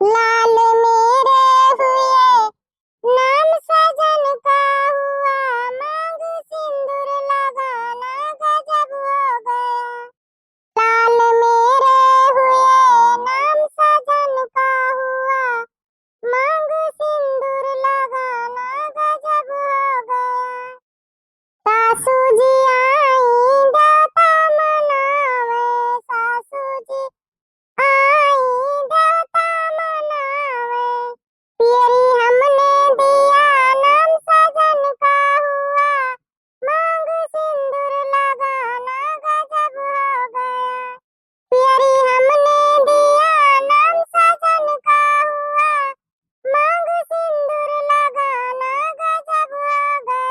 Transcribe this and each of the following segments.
लाल मेरे हुए नाम सजन का हुआ, मांग सिंदूर लगाना गजब हो गया। लाल मेरे हुए नाम सजन का हुआ, मांग सिंदूर लगाना गजब हो गया। सासू जी आई देवता मनावे, सासू जी आई देवता मनावे, पियरी हमने दिया नाम सजन का हुआ, मांग सिंदूर लगाना गजब हो गया। पियरी हमने दिया नाम सजन का हुआ, मांग सिंदूर लगाना गजब हो गया।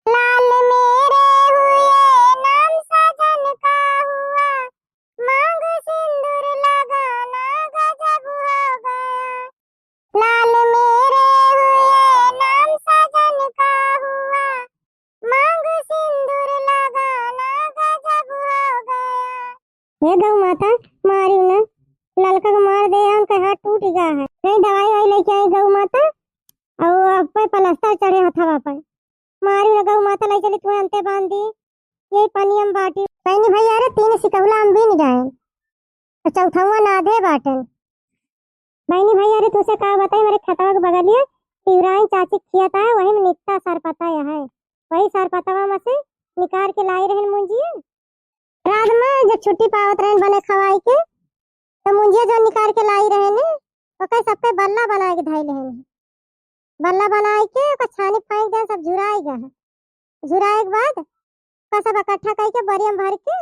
लाल मेरे हुए नाम सजन का हुआ, मांग सिंदूर लगाना गजब हो गया। लाल मेरे हुए नाम सजन का हुआ, मांग सिंदूर लगाना गजब हो गया। हे गौ माता, मारी ना ललका को मार दे, उनका हाथ टूट गया है। नहीं दवाई वाई लेके आई गौ माता, और अब पे प्लास्टर चढ़े हथवा पर। मारी ना गौ माता लाई चली तुम्हें अंते बांध दी, यही पानी हम बाटी पैनी भैया रे, 3 सिकौला हम भी नहीं जाए, तो चौथवा ना दे बाटन। बहनी भैया रे तुझसे कहा बताई, मेरे खतवा के बगल में शिवरायन चाची खियाता है, वही में निकता सर पता है, वही सर पतवा में से निकाल के लाई रहन मुंजिए। रात में जब छुट्टी पावत रहन बने खवाई के, तो मुंजिए जो निकाल के लाई रहन, ओके सबके बल्ला बना के धाई रहन, बल्ला बनाए के ओका छानी फेंक दे, सब झुराई गए। झुराए के बाद का सब इकट्ठा करके बरिया में भर के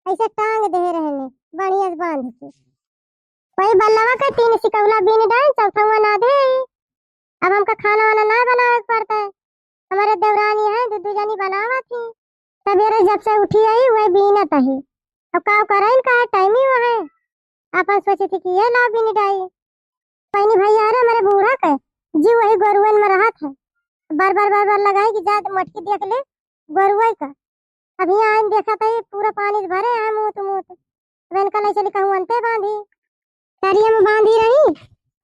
ऐसे टांग दे रहने बढ़िया से बांध के। वही बल्लावा का 3 सिकौला बीन डाल, चौथवा ना दे। अब हमका खाना वाना ना बनावे पड़ता है, हमारे देवरानी है दू जनी बनावा थी। सवेरे जब से उठी आई वही बीनत ही, अब का करे इनका टाइम ही है। अपन सोची थी कि ये ला बीन डाई, पैनी भैया रे मेरे बूढ़ा के जी वही गोरुवन में रहा था, बार बार लगाई कि जा मटकी देख ले गोरुआ का। अभी यहाँ देखा था ये पूरा पानी भरे है मुँह वैन का नहीं चली कहूँ अंते बांधी, तरिया में बांधी रही।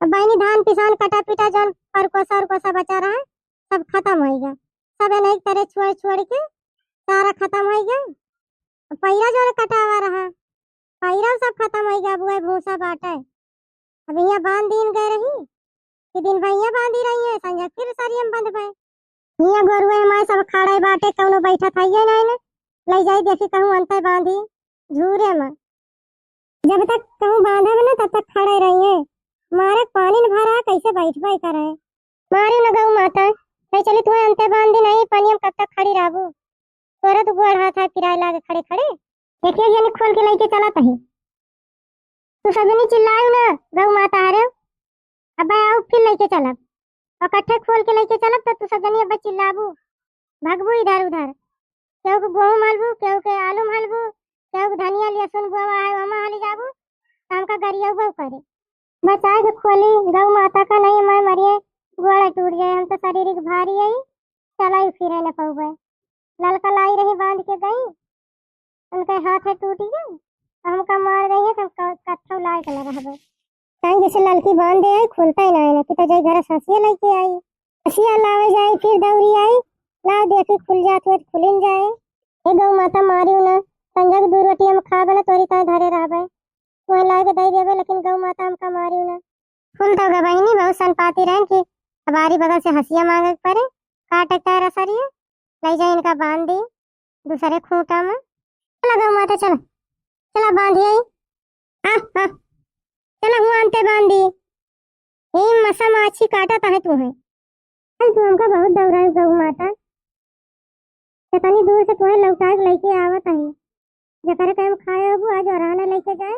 अब बहनी धान पिसान कटा पीटा जौन परकोसा बचा रहा है सब खत्म हो गया, सब एक तरह छोड़ के सारा खत्म हो गया। पैरा जो कटा हुआ रहा पैरा सब खत्म हो गया, अब वही भूसा बाटे। अब यहाँ बांध दिन गए रही कि दिन भैया बांधी रही है, संजय फिर सरिया में बंध गए। यहाँ गोरुए हमारे सब खाड़े बाटे, कौनो बैठा था ये नहीं ना ले जाई देखी कहूँ अंते बांधी झूरे में। जब तक कहूँ बांधा में ना तब तक खड़े रही है, मारे पानी न भरा कैसे बैठ भाई करे। मारी न गऊ माता नहीं चली तुम्हें अंते बांधी नहीं, पानी हम कब तक खड़ी रहबू, तोरा तो गोड़ हाथ है पिराए लागे खड़े खड़े। देखिए ये खोल के लेके चला तही, तू सब नहीं चिल्लायू ना गऊ माता हरे, अब आओ फिर लेके चलब, और कट्ठे खोल के लेके चलब तो तू सब जनी अब चिल्लाबू भगबू इधर उधर, केहू के गेहूं मलबू, केहू के आलू मलबू, केहू के धनिया लहसुन बुआ है वहां हाली जाबू, काम का गरिया वो करे। बचाए के खोली गौ माता का नहीं मैं मरिए गोड़ा टूट जाए, हम तो शरीर भारी है चलाई फिरे न पाऊबे। ललका लाई रही बांध के गई, उनके हाथ है टूट गए, हमका मार गई है तो कत्थौ लाई के रहबे। कहीं जैसे ललकी बांध दे आई खुलता ही नहीं ना, कि तो जाई घर हंसिया लेके आई, हंसिया लावे जाए फिर दौड़ी आई ला देखी खुल जाती है खुलिन जाए। हे गौ माता मारियो ना, संजय के 2 रोटी हम खा बना तोरी का धरे रहबे, वह ला के दे देबे, लेकिन गौ माता हमका मारियो ना। खुल तो गए बहनी बहुत सन पाती रहन कि हमारी बगल से हंसिया मांगे पड़े, काटे तारा सरिया ले जाए इनका बांध दी दूसरे खूंटा में। चला गौ माता चला चला बांधी आई, हाँ चला हुआ अंते बांधी यही मसा माछी काटा है तुम्हें। तू हमका बहुत दौड़ा है गौ माता, कितनी दूर से तुम्हें लौटा के लेके आवत है, जकर के हम खाए अब आज और आना लेके जाए।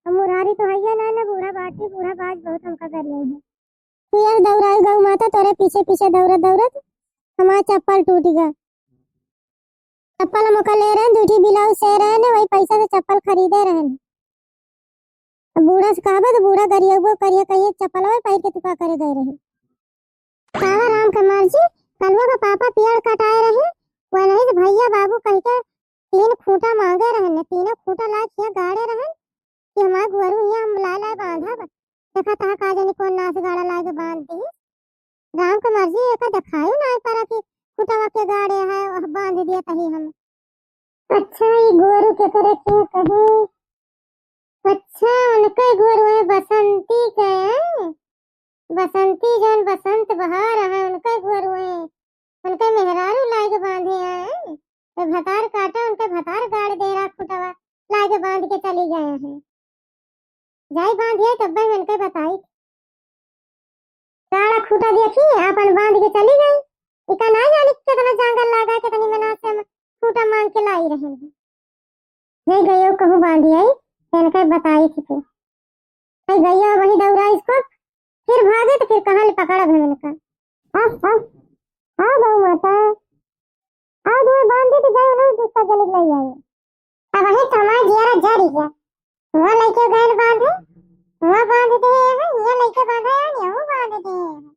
हम मुरारी तो है ना बूढ़ा बाटी बूढ़ा बाज बहुत हमका कर ले है। तू यार दौड़ाई गौ माता, तोरे पीछे पीछे दौड़त हमारा चप्पल टूट गया, चप्पल हम ले रहे दूठी ब्लाउज से रहे ने वही पैसा से चप्पल खरीदे रहे। बूढ़ा से कहा तो बूढ़ा करिए वो करिए कहिए चप्पल वही पैर के तुका करे गए रहे। सारा राम कमार जी कलवा का पापा पेड़ कटाए रहे, वह नहीं तो भैया बाबू कह के 3 खूंटा मांगे रहन, 3 खूंटा ला किया गाड़े रहन कि हमार गुरु यहाँ हम ला बांधा देखा तहा का जानी कौन नास गाड़ा लाके बांध दी। राम के मर्जी एका दिखाई नहीं पारा कि खुटवा के गाड़े है और बांध दिया तही हम। अच्छा ये गोरू के करे क्यों कहे। अच्छा उनके गोरू है बसंती के हैं। बसंती जन बसंत बहार है उनके गोरू है। उनके मेहरारू लाके बांधे हैं। तो भतार काटा उनके भतार गाड़ दे रहा खुटवा लाके बांध के चली गए हैं। जाई बांधिए तब भाई उनके बताई गाड़ा खूटा देखी अपन बांध के चली गई। इका ना जानी कितना जंगल लगा के तनी मना से खूटा मांग के लाई रहे हैं। नहीं गयो कहूँ बांधी आई इनके बताई थी तो नहीं गयो वही दौड़ा इसको फिर भागे तो फिर कहाँ ले पकड़ा है इनका। हाँ हाँ हाँ गौ माता हाँ दो बांधे तो जाए ना दूसरा जल्दी ले आई। अब वही समाज जियारा जारी है वहाँ लेके गए बांधे वहाँ बांध दिए हैं ये लेके बांधे हैं यहाँ बांध दिए हैं।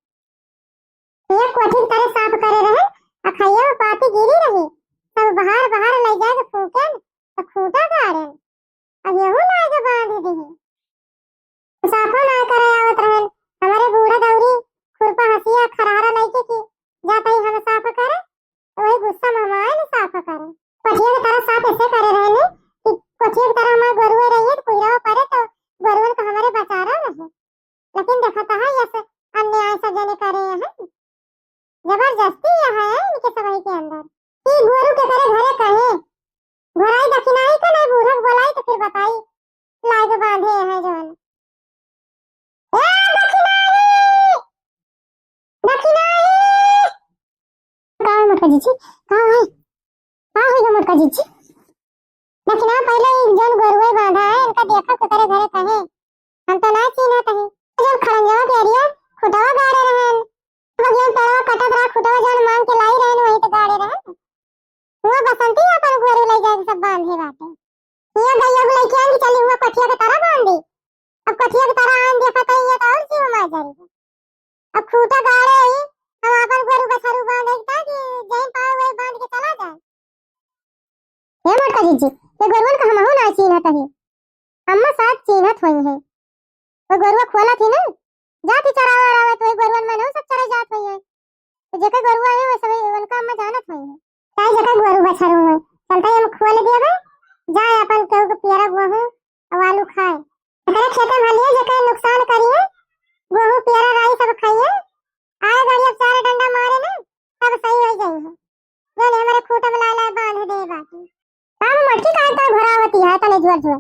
ये कोठी तरह साफ करे रहे अखैया में पाती गिरी रही सब बाहर बाहर ले जाए तो फूके तो खूटा गाड़े अब यहू लाके बांध दिए। साफो ना करे आवत रहे हमारे बूढ़ा दौरी खुरपा हसिया खरारा लेके की जाता ही हम साफ करे तो वही गुस्सा में हमारे ने साफ करे। कोठिया की तरह साफ ऐसे करे रहे ने कि कोठिया की तरह हमारे गरुए रही तो कोई पड़े तो गरुवन को हमारे बचा रहे लेकिन देखता है ये अन्याय सब जने करे हैं जबरदस्ती है इनके सवाई के अंदर कि गोरू के करे घरे कहे घोराई दक्षिणाई को नहीं बूढ़ा बोलाई तो फिर बताई लागे बांधे हैं जोन ए दक्षिणाई दक्षिणाई कहाँ मटका जी कहाँ है मटका जी दक्षिणा पहले जोन गोरुए बांधा है इनका देखा के करे घरे कहे हम तो ना चीना तही जोन खड़ंजवा के एरिया खुटवा गाड़े रहन बगियन तरवा कटत रहा खुटवा जोन मांग के लाई रहन वही तो गाड़े रहन वो बसंती अपन गोरू ले जाए सब बांधे बाटे ये गैया को लेके आंगी चली हुआ कठिया के तरह बांधी अब कठिया के तरह आन देखा तो ये तो और सी मार जाएगी अब खूटा गाड़े ही हम अपन गोरू का सरू बांध एकता कि जहीं पाए वही बांध के चला जाए। ये मटका जी ये गोरुवन का हमहु ना चीनत है अम्मा साथ चीनत हुई है वो गोरुआ खोला थी ना जाती चरावा रहा तो गोरुवन में सब चरे जात हुई है तो जके गोरुआ है वो सब उनका अम्मा जानत हुई है ताई जके गोरु बछरू है चलता हम खोल दिया बे जाए अपन केहू के पियरा गेहूं और आलू खाए एकरे खेते में लिए जके नुकसान करिए गेहूं पियरा राई सब खाइए आए गाड़ी अब चार डंडा मारे ना सब सही हो जाई है जो हमारे खूटा में ला बांध दे बाकी हम मटकी काटता भरावती है तने जोर जोर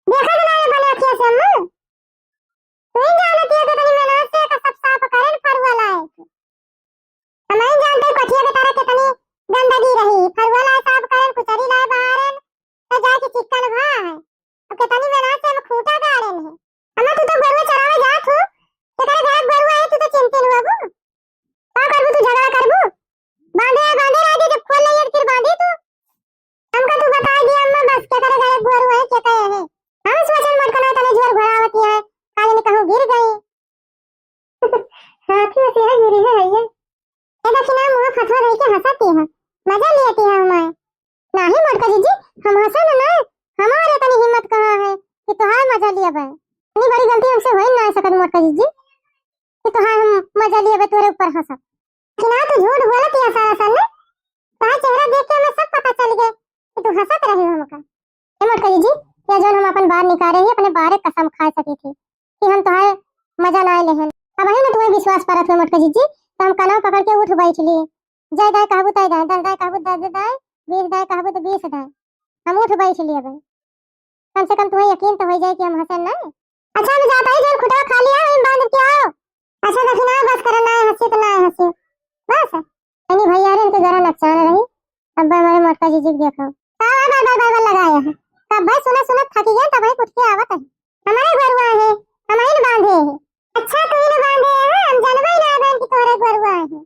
देखा ना ये बने अखिया से अम्मा तू ही जानती है तो तनी मेहनत से का सब साफ करे फरवा लाए हम नहीं जानते कठिया के तरह कितनी गंदगी रही फरवा लाए साफ करे कुचरी लाए बाहर तो जाके चिकन भा है अब कितनी मेहनत से हम खूटा गाड़े हैं अम्मा तू तो गोरु चरावे जात हो तेरे घर गोरु है तू तो चिंतित हुआ बू का करबू तू झगड़ा करबू बांधे रह दे जब खोल ले फिर बांधे तू हमका तू बता दिया अम्मा बस के करे गए गोरु है क्या कहे है हम सोचन मत करना तने जोर भरावती है काले ने कहूं गिर गई हाथी से है गिरी है ये दक्षिणा मुंह फटवा दे के हंसती है मजा लेती है हमें नहीं मटका जी हम हंसन ना हमारे तनी हिम्मत कहां है कि तोहार मजा लिया बे इतनी बड़ी गलती हमसे हो ही ना सकत मटका जी कि तोहार हम मजा लिया बे तोरे ऊपर हंसत कि ना तू झूठ बोलती है सारा सन तोहार चेहरा देख के हमें सब पता चल गया कि तू हंसत रही हो हमका ए मटका जी या जोन हम अपन बाहर निकाले ही अपने बाहर कसम खा सकी थी कि हम तोहार मजा ना लेहन अब है ना तुम्हें विश्वास परत है मटका जी तो हम कनवा पकड़ के उठ बैठ लिए जय दाय कहबू तय दाय दस दाय कहबू दस दाय 20 दाय कहबू तो 20 दाय हम उठ बैठ लिए भाई कम से कम तुम्हें यकीन तो हो जाए कि हम हंसन ना। अच्छा मैं जाता ही जोन खुटा खा लिया हम बांध के आओ अच्छा दक्षिणा बस करना है हंसी तो ना हंसी बस यानी भैया रे इनके जरा नुकसान रही अब हमारे मटका जी देखो बाय लगाया है तब भाई सुना थकी गया तब भाई कुछ के आवत है हमारे गरुआ है हमारे ने बांधे है अच्छा तू ने बांधे है हम जानबे ना बहन की तोरे गरुआ है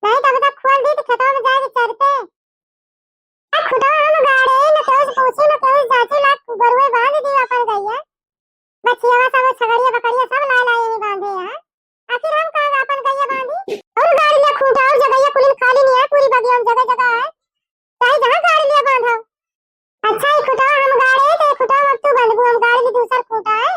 नहीं तब तक खोल दी तो खेतों में जाके चरते अब खुदा हम गाड़े न केस पूछे न केस जाते ला गरुए बांध दी अपन गैया बच्चियां सब छगड़िया बकरिया सब ला नहीं बांधे हैं आखिर हम कहां अपन गैया बांधी और गाड़ी ले खूंटा और जगह कुल खाली नहीं है पूरी बगिया में जगह है चाहे जहां गाड़ी ले बांधो अच्छा ही खुटा हम गाड़े तो खुटा मत तू बंद हम गाड़ी की दूसरा खूंटा है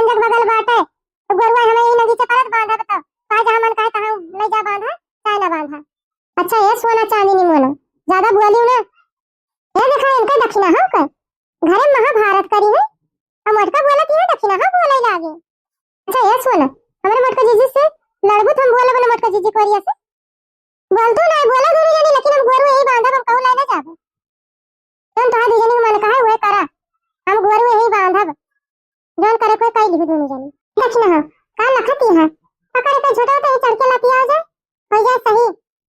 अपन जग बगल बाटे तो गोरुआ हमें ई नदी से परत बांधा बताओ का जहां मन कहे तहां ले जा बांधा चाहे ना बांधा। अच्छा ये सोना चांदी नहीं मोना ज्यादा बोलियो ना। ये देखा इनका दक्षिणा हम कर घरे महाभारत करी है हम मटका बोला कि दक्षिणा हम बोले लागे। अच्छा ये सोना हमारे मटका जीजी से लड़बू हम बोले बोले मटका जीजी कोरिया से बोल तो नहीं बोला दोनों जने लेकिन हम गोरु यही बांधा हम कहू लाने जाबो तुम तो दो जने मन कहे हुए करा हम गोरु यही बांधब जोन करे कोई कई लिखी दोनों जने दक्षिणा हम का लखती है पकड़ के झोटा तो चढ़ के लाती आ जाए हो जाए सही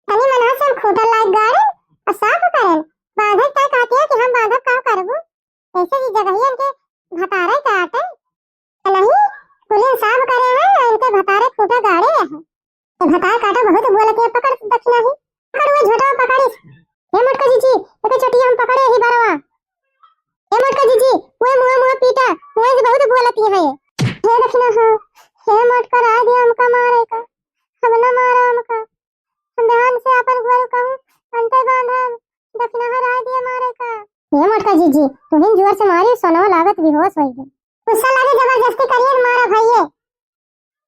तनी मना से हम खूटा लाग गाड़े और साफ करें बांधे तय कहती है कि हम बांधब का करबो ऐसे ही जगहियन के भतारे काटे नहीं पुलिस साफ करे हैं इनके भतारे खूटा गाड़े हैं ये भतार काटा बहुत बोलत है पकड़ दक्षिणा ही पकड़ वो झोटा पकड़ी हे मटका जीजी एके छोटी हम पकड़े ही बरवा हे मटका जीजी वो मुंह पीटा वो से बहुत बोलत है हे दक्षिणा हां हे मटका रा दिया हमका मारे का हम ना मारा हमका हम ध्यान से अपन घर कहूं अंते बांधा दक्षिणा रा दिया मारे का हे मटका जीजी तुम जोर से मारी सोना लागत बेहोश हो गई गुस्सा लागे जबरदस्ती करिए मारा भैया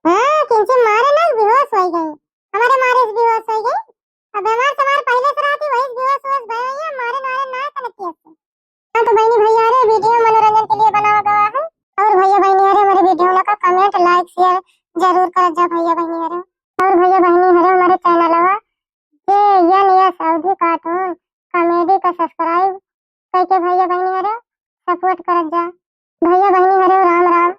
हां किनसे मारे ना बेहोश हो गई हमारे मारे से बेहोश हो गई अब हमार समार पहले से रहती वही बेहोश हो गई है मारे नारे ना तनकी है हां तो बहनी भैया रे वीडियो मनोरंजन के लिए बनाया गया है और भैया बहनी रे हमारे वीडियो का कमेंट लाइक शेयर जरूर कर जा भैया बहनी रे और भैया बहनी रे हमारे चैनल है ये यस अवधि कार्टून कॉमेडी का सब्सक्राइब करके भैया बहनी रे सपोर्ट कर जा भैया बहनी रे राम राम।